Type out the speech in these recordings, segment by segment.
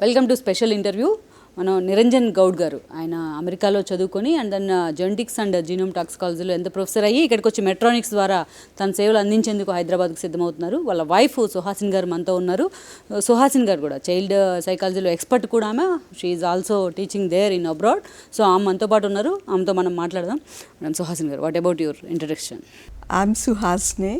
Welcome to special interview. మనం నిరంజన్ గౌడ్ గారు, ఆయన అమెరికాలో చదువుకొని and then genetics and genome టాక్సికాలజీలో ఎంత ప్రొఫెసర్ అయ్యి ఇక్కడికి వచ్చి మెట్రానిక్స్ ద్వారా తన సేవలు అందించేందుకు హైదరాబాద్కు సిద్ధమవుతున్నారు. వాళ్ళ వైఫ్ సుహాసిని గారు మనతో ఉన్నారు. సుహాసిని గారు కూడా చైల్డ్ సైకాలజీలో ఎక్స్పర్ట్ కూడా ఆమె. She is also teaching there in abroad. So ఆమె మనతో పాటు ఉన్నారు, ఆమెతో మనం మాట్లాడదాం. మేడం సుహాసిని గారు, what about your introduction? I'm Suhasini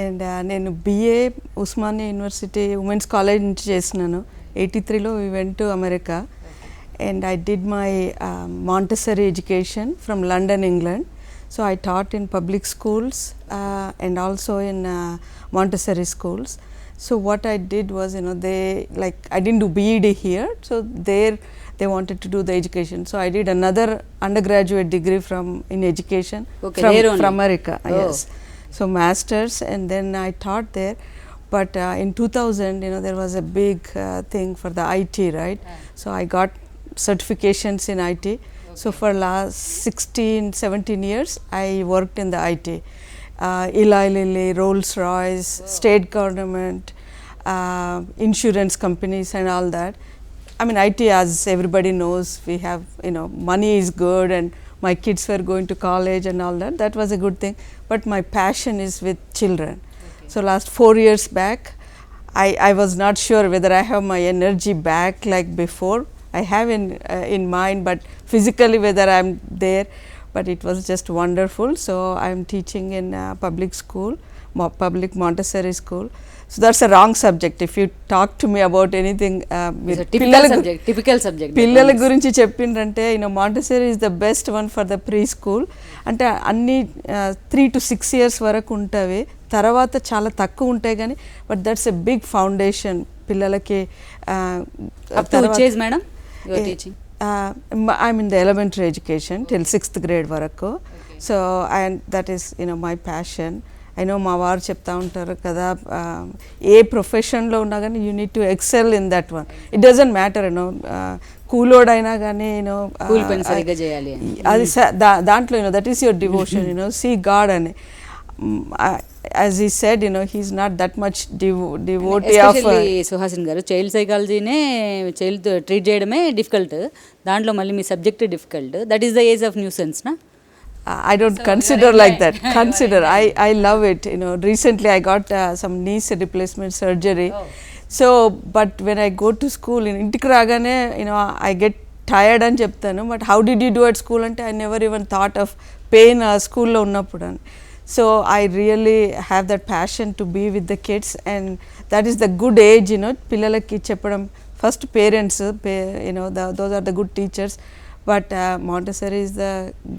and నేను BA Osmania university women's college నుంచి చేసినాను. 83లో we went to America and I did my Montessori education from London, England. So I taught in public schools and also in Montessori schools. So what I did was, I didn't do BEd here, so there they wanted to do the education. So I did another undergraduate degree in education from America. Oh. Yes. So masters, and then I taught there. But in 2000, there was a big thing for the IT, right? So I got certifications in IT. Okay. So for last 16-17 years, I worked in the IT. Eli Lilly, Rolls-Royce, state government, insurance companies and all that. I mean, IT, as everybody knows, we have, money is good and my kids were going to college and all that. That was a good thing. But my passion is with children. So last 4 years back, I was not sure whether I have my energy back like before. I have in mind, but physically whether I'm there. But it was just wonderful. So I'm teaching in public school, public Montessori school. So that's a wrong subject. If you talk to me about anything, it's a typical subject. పిల్లల గురించి చెప్పిండ్రంటే Montessori is the best one for the preschool. అంటే అన్ని 3 to 6 years వరకు ఉంటాయి, తర్వాత చాలా తక్కువ ఉంటాయి కానీ but that's a big foundation పిల్లలకి. Madam I mean the elementary education till 6th grade వరకు. So and that is my passion. మా వారు చెప్తా ఉంటారు కదా, ఏ ప్రొఫెషన్లో ఉన్నా కానీ you need to excel in that one. It doesn't matter కూలోడ్ అయినా కానీ అది దాంట్లో that is your devotion, see God అని. as he said, he's not that much devotee of Suhasini గారు, చైల్డ్ సైకాలజీనే చైల్డ్ ట్రీట్ చేయడమే డిఫికల్ట్, దాంట్లో మళ్ళీ మీ subject difficult. That is the age of nuisance నా? I don't consider like that. I love it. Recently I got some knee replacement surgery. Oh. So but when I go to school, ఇంటికి రాగానే I get tired అని చెప్తాను. But how did you do at school అంటే I never even thought of pain స్కూల్లో ఉన్నప్పుడు అని. So I really have that passion to be with the kids, and that is the good age, పిల్లలకి చెప్పడం. First parents, those are the good teachers. But Montessori is the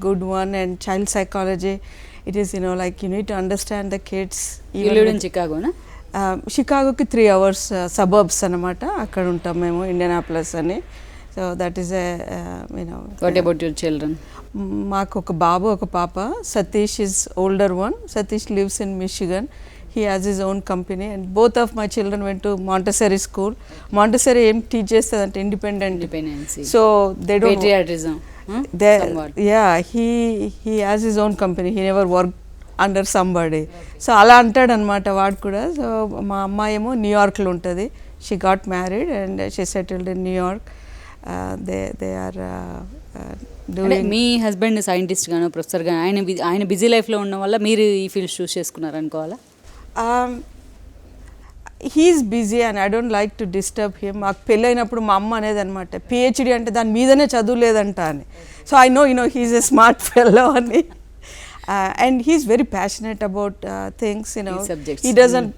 good one, and child psychology, it is like you need to understand the kids. You live in Chicago, na? Chicagoకి 3 hours suburbs అనమాట, అక్కడ ఉంటాం మేము, Indianapolis అని. So that is what about your children? మాకు ఒక బాబు ఒక పాప. Satish is older one. Satish lives in Michigan. He has his own company, and both of my children went to Montessori school. Montessori em teach chestadante independency. So they don't patriotism. Yeah, he has his own company. He never worked under somebody. Okay. So ala antadu anamata vaadu kuda. So ma amma emo New York lo untadi. She got married and she settled in New York. They are doing. Me husband scientist గాను professor గాను, ఆయన busy లైఫ్లో ఉన్న వల్ల మీరు ఈ field choose చేసుకున్నారు అనుకోవాలా? He's busy and I don't like to disturb him. మాకు పెళ్ళైనప్పుడు మా అమ్మ అనేది అనమాట, పిహెచ్డి అంటే దాని మీదనే చదువులేదంట అని. So I know he's a smart fellow అని. And he's very passionate about things, he doesn't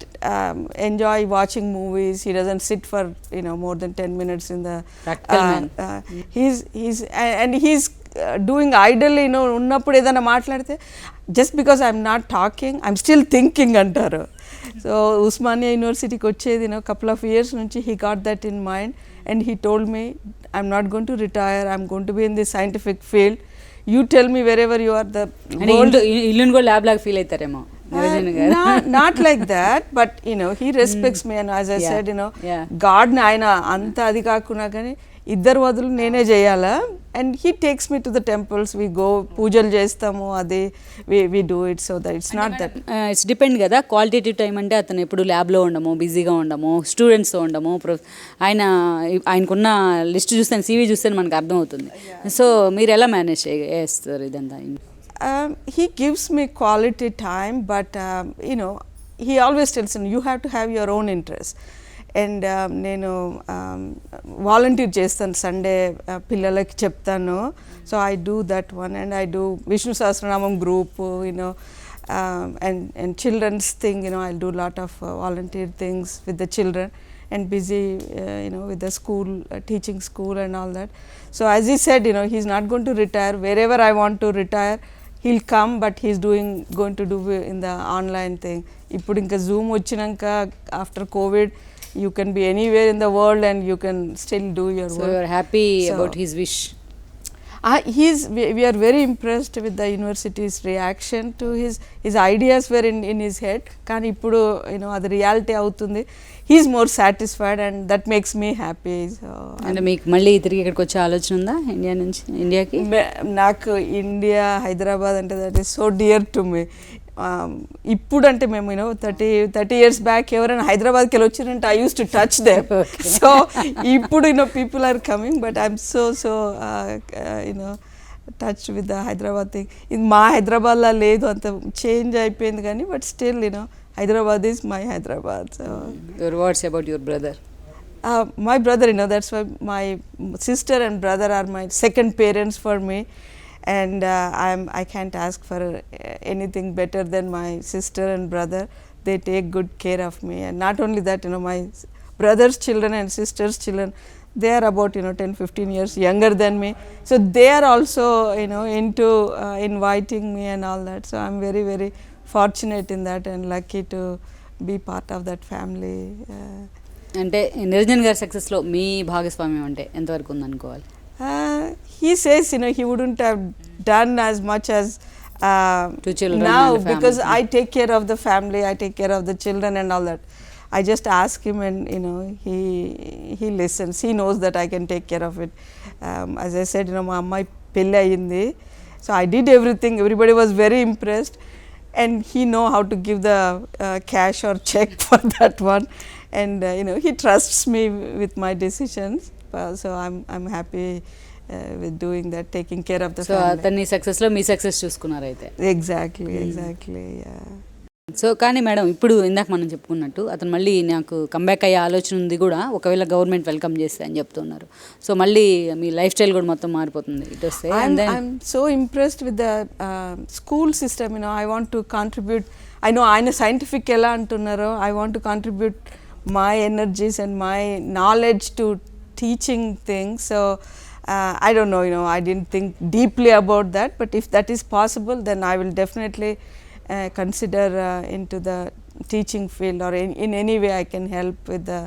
enjoy watching movies. He doesn't sit for more than 10 minutes in the practical man. He's doing idly, ఉన్నప్పుడు ఏదైనా మాట్లాడితే just because I'm not talking, I'm still thinking అంటారు. So Osmania యూనివర్సిటీకి వచ్చేది couple of years నుంచి he got that in mind, and he told me, I'm not going to retire, I'm going to be in this scientific field. You tell me wherever you are the world. ఇల్లుని కూడా lab లాగా feel అవుతారేమో? Not like that, but he respects me, and as I said, God ని ఆయన అంత అది కాకున్నా కానీ ఇద్దరు వదులు నేనే చేయాలా, and he takes me to the temples, we go, పూజలు చేస్తాము, అది we do it. So that it's not that it's depend కదా. క్వాలిటేటివ్ టైం అంటే అతను ఎప్పుడు ల్యాబ్లో ఉండము, బిజీగా ఉండము, స్టూడెంట్స్తో ఉండము. ఆయనకున్న లిస్ట్ చూస్తే, సీవీ చూస్తే మనకు అర్థమవుతుంది. సో మీరు ఎలా మేనేజ్ చేస్తారు ఇదంతా? He gives me quality time, but he always tells me you have to have your own interest. And నేను వాలంటీర్ చేస్తాను, సండే పిల్లలకి చెప్తాను. So I do that one, and I do Vishnu Sahasranamam group, and children's thing, I'll do a lot of volunteer things with the children, and busy with the school, teaching school and all that. So as he said, he's not going to retire. Wherever I want to retire, he'll come, but he's going to do in the online thing. Ippudu inka Zoom vachinanka, after COVID, you can be anywhere in the world and you can still do your work. So you are happy about his wish? We are very impressed with the university's reaction to his ideas were in his head, కానీ ఇప్పుడు అది reality అవుతుంది. He's more satisfied, and that makes me happy. So అంటే మీకు మళ్ళీ తిరిగి ఇక్కడికి వచ్చే ఆలోచన ఉందా ఇండియా నుంచి ఇండియాకి? నాకు ఇండియా, హైదరాబాద్ అంటే that is so dear to me. ఇప్పుడు అంటే మేము 30 years బ్యాక్ ఎవరైనా హైదరాబాద్కి వెళ్ళి వచ్చిరంటే I use to touch them. So ఇప్పుడు people are coming, but I'm so touch with the Hyderabad thing. ఇది మా హైదరాబాద్లో లేదు, అంత చేంజ్ అయిపోయింది కానీ, but still Hyderabad is my Hyderabad. So your words about your brother? My brother, that's why my sister and brother are my second parents for me, and I can't ask for anything better than my sister and brother. They take good care of me, and not only that, my brother's children and sister's children, they are about 10-15 years younger than me, so they are also into inviting me and all that. So I'm very, very fortunate in that and lucky to be part of that family. అంటే నిరంజన్ గారి సక్సెస్లో మీ భాగస్వామ్యం అంటే ఎంతవరకు ఉందనుకోవాలి? He says he wouldn't have done as much as to children now, and the because family. I take care of the family, I take care of the children and all that. I just ask him, and he listens. He knows that I can take care of it. As I said, మా అమ్మాయి పెళ్ళి అయ్యింది, so I did everything. Everybody was very impressed, and he know how to give the cash or check for that one, and he trusts me with my decisions. So I'm happy with doing that, taking care of the so family. అతన్ని సక్సెస్లో మీ success చూసుకున్నారు అయితే. Exactly, yeah. So కానీ madam, ఇప్పుడు ఇందాక మనం చెప్పుకున్నట్టు అతను మళ్ళీ నాకు కంబ్యాక్ అయ్యే ఆలోచన ఉంది కూడా, ఒకవేళ గవర్నమెంట్ వెల్కమ్ చేస్తే అని చెప్తున్నారు. సో మళ్ళీ మీ లైఫ్ స్టైల్ కూడా మొత్తం మారిపోతుంది ఇటు వస్తే. I'm so impressed with the school system. I want to contribute. I know ఆయన scientific ఎలా అంటున్నారో, I want to contribute my energies and my knowledge to teaching things. So I don't know, I didn't think deeply about that, but if that is possible, then I will definitely consider into the teaching field, or in any way I can help with the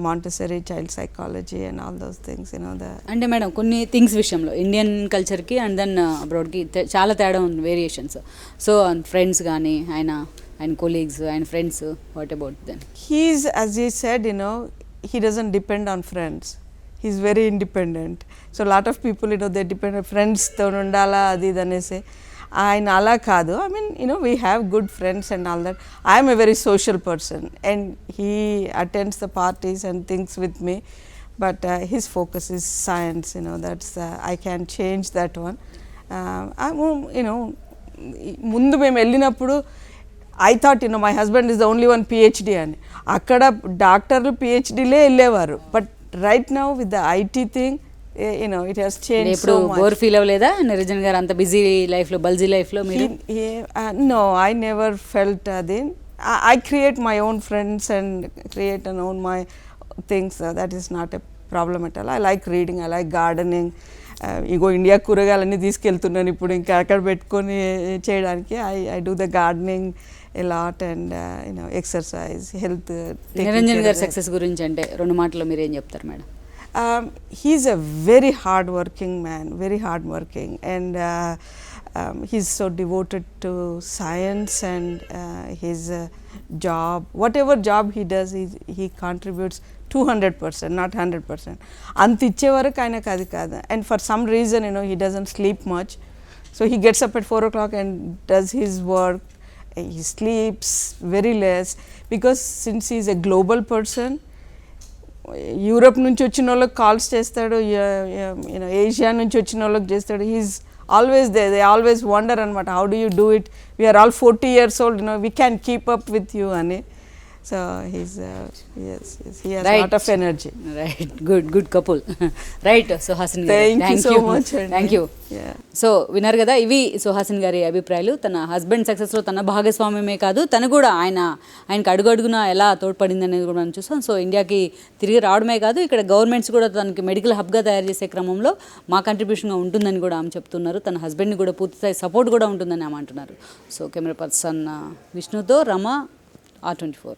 Montessori, child psychology and all those things. అంటే madam, కొన్ని things విషయంలో Indian కల్చర్కి and then అబ్రాడ్కి చాలా తేడా ఉంది, variations. So friends కానీ ఆయన colleagues, ఆయన friends, what about them? He's, as he said, he doesn't depend on friends. He's very independent. So a lot of people, they depend on friends తో ఉండాలా అది ఇది అనేసి. ఆయన అలా కాదు. I mean, we have good friends and all that. I am a very social person, and he attends the parties and things with me, but his focus is science. That's I can change that one. ముందు మేము వెళ్ళినప్పుడు I thought, my husband is the only one PhD అని. అక్కడ డాక్టర్లు PhDలే వెళ్ళేవారు, but right now with the IT thing, it has changed ఇప్పుడు so much. Bore feel అవ్వలేదా నిరంజన్ గారు అంత బిజీ లైఫ్లో, బల్జీ లైఫ్లో మీరు? No, I never felt that. I create my own friends and create and own my things. That is not a problem at all. I like reading, I like gardening. Ego India కూరగాయలన్నీ తీసుకెళ్తున్నాను ఇప్పుడు, ఇంకా అక్కడ పెట్టుకొని చేయడానికి. I do the gardening a lot, and exercise, health. Niranjan గారి success గురించి అంటే 2 మాటల్లో మీరు ఏం చెప్తారు madam? He's a very hard working man, very hard working, and he's so devoted to science and his job. Whatever job he does, he contributes 200%, not 100%. అంత ఇచ్చే వరకు ఆయనకు అది కాదు. And for some reason, he doesn't sleep much. So he gets up at 4 o'clock and does his work. He sleeps very less because since he's a global person, Europe నుంచి వచ్చిన వాళ్ళకి calls చేస్తాడు, ఏషియా నుంచి వచ్చిన వాళ్ళకి చేస్తాడు. He's always they always wonder అనమాట, how do you do it, we're all 40 years old, we can keep up with you అని. So he's he has right. lot of energy. Right, good couple. Right, Suhasini garu, Thank you so much. Thank you. Yeah. So విన్నారు కదా, ఇవి సుహాసిని గారి అభిప్రాయాలు. తన husband సక్సెస్లో తన భాగస్వామ్యమే కాదు, తను కూడా ఆయనకు అడుగడుగున ఎలా తోడ్పడింది అనేది కూడా మనం చూస్తాం. సో ఇండియాకి తిరిగి రావడమే కాదు, ఇక్కడ గవర్నమెంట్స్ కూడా తనకి మెడికల్ హబ్గా తయారు చేసే క్రమంలో మా కంట్రిబ్యూషన్గా ఉంటుందని కూడా ఆమె చెప్తున్నారు. తన హస్బెండ్ని కూడా పూర్తిస్థాయి సపోర్ట్ కూడా ఉంటుందని ఆమె అంటున్నారు. సో కెమెరా పర్సన్ విష్ణుతో రమ, R24.